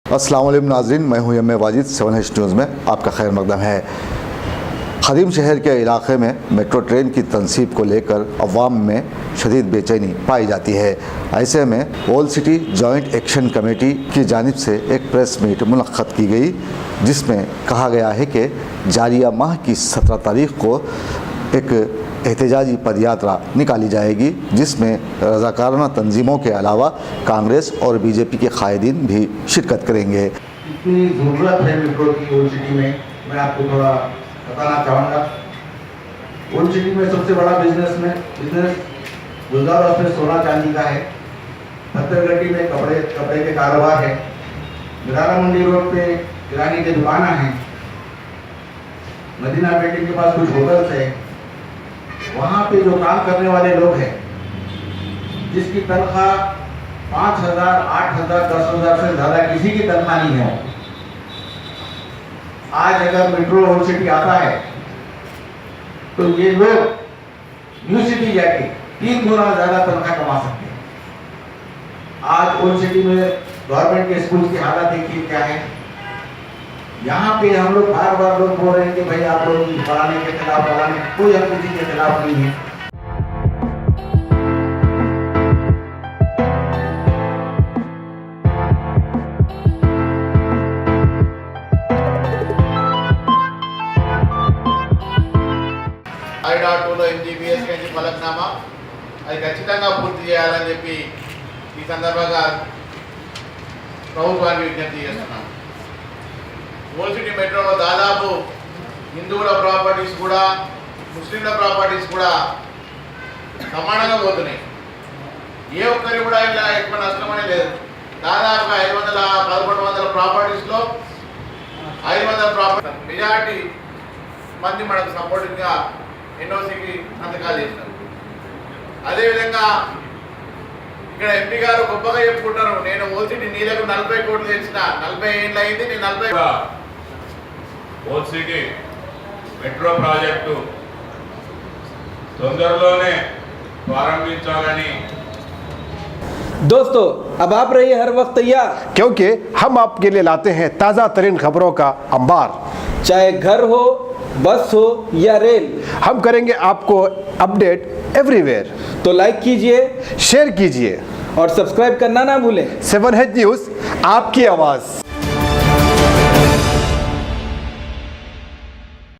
अस्सलाम वालेकुम नाज़रीन, मैं हूं यम वाजिद। 7H न्यूज़ में आपका खैर मकदम है। खदीम शहर के इलाके में मेट्रो ट्रेन की तनसीब को लेकर अवाम में शदीद बेचैनी पाई जाती है। ऐसे में old city joint action committee की जानिब से एक प्रेस मीट मुनक्कद की गई, जिसमें कहा गया है कि जारिया माह की 17 तारीख को एक एहतजाजी पदयात्रा निकाली जाएगी, जिसमें रज़ाकाराना तंजीमों के अलावा कांग्रेस और बीजेपी के कायदीन भी शिरकत करेंगे। इतनी ज़रूरत है मेट्रो की ओल्ड सिटी में, मैं आपको थोड़ा बताना चाहूँगा। ओल्ड सिटी में सबसे बड़ा बिजनेस गुजरात में सोना चांदी का है। पत्थरगट्टी में कपड़े के कारोबार है। मिरारा मंडी रोड पे किराने की दुकानें हैं। मदीना बिल्डिंग के पास कुछ होटल्स है। वहाँ पे जो काम करने वाले लोग हैं, जिसकी तनख्वाह 5,000, 8,000, 10,000 से ज़्यादा किसी की तनख्वाह नहीं है। आज अगर मेट्रो ओल्ड सिटी आता है तो ये लोग न्यू सिटी जाके 3 गुना ज़्यादा तनख्वाह कमा सकते हैं। आज ओल्ड सिटी में गवर्नमेंट के स्कूल की हालत देखिए क्या है। यहाँ पे हम लोग बार लोग बोल रहे हैं कि भाई आप लोग पढ़ाने के खिलाफ, कोई हम किसी के खिलाफ नहीं है। I.2లో MGBS నుంచి ఫలక్నామా అది ఖచ్చితంగా పూర్తి చేయాలని చెప్పి ఈ సందర్భంగా ప్రభుత్వానికి విజ్ఞప్తి చేస్తున్నాం. ఓల్డ్ సిటీ మెట్రోలో దాదాపు హిందువుల ప్రాపర్టీస్ కూడా ముస్లింల ప్రాపర్టీస్ కూడా సమానంగా పోతున్నాయి. ఏ ఒక్కరి కూడా ఇలా ఎక్కువ నష్టం అనేది లేదు. దాదాపుగా 1100 ప్రాపర్టీస్లో 500 ప్రాపర్టీ మెజారిటీ మంది మనకు సపోర్టింగ్గా ఎన్ఓసికి సంతకాలు చేసినారు. అదేవిధంగా ఇక్కడ ఎంపీ గారు గొప్పగా చెప్పుకుంటారు, నేను ఓల్డ్ సిటీ నీళ్ళకు 40 కోట్లు తెచ్చిన, 40 ఏళ్ళు అయింది, నేను 40 ఓల్డ్ సిటీ మెట్రో ప్రాజెక్టు తొందరలోనే ప్రారంభించాలని। दोस्तों, अब आप रहिए हर वक्त तैयार, क्योंकि हम आपके लिए लाते हैं ताज़ा तरीन खबरों का अंबार। चाहे घर हो, बस हो या रेल, हम करेंगे आपको अपडेट एवरीवेयर। तो लाइक कीजिए, शेयर कीजिए और सब्सक्राइब करना ना भूलें। 7H न्यूज़, आपकी आवाज़।